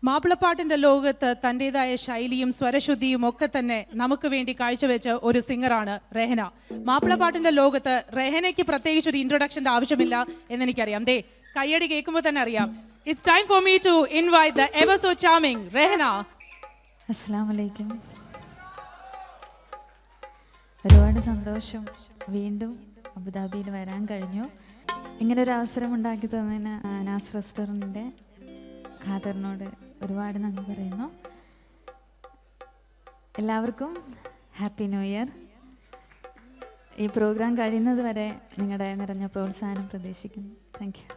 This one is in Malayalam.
മാപ്പിളപ്പാട്ടിന്റെ ലോകത്ത് തൻ്റെതായ ശൈലിയും സ്വരശുദ്ധിയും ഒക്കെ തന്നെ നമുക്ക് വേണ്ടി കാഴ്ചവെച്ച ഒരു സിംഗറാണ് റെഹന. മാപ്പിളപ്പാട്ടിന്റെ ലോകത്ത് റെഹനയ്ക്ക് പ്രത്യേകിച്ച് ഒരു ഇൻട്രൊഡക്ഷന്റെ ആവശ്യമില്ല എന്നെനിക്കറിയാം. ദേ കയ്യടി കേൾക്കുമ്പോൾ തന്നെ അറിയാം. It's time for me to invite the ever so charming Rehana. അസ്സലാമു അലൈക്കും. ഒരുപാട് സന്തോഷം വീണ്ടും അബുദാബിയിൽ വരാൻ കഴിഞ്ഞു. ഇങ്ങനെ ഒരു അവസരം ഉണ്ടാക്കി തന്നതിന് നാസ് റെസ്റ്റോറൻറ്റിൻ്റെ ഖാദറിനോട് ഒരുപാട് നന്ദി പറയുന്നു. എല്ലാവർക്കും ഹാപ്പി ന്യൂ ഇയർ. ഈ പ്രോഗ്രാം കഴിയുന്നത് വരെ നിങ്ങളുടെ നിറഞ്ഞ പ്രോത്സാഹനം പ്രതീക്ഷിക്കുന്നു. Thank you.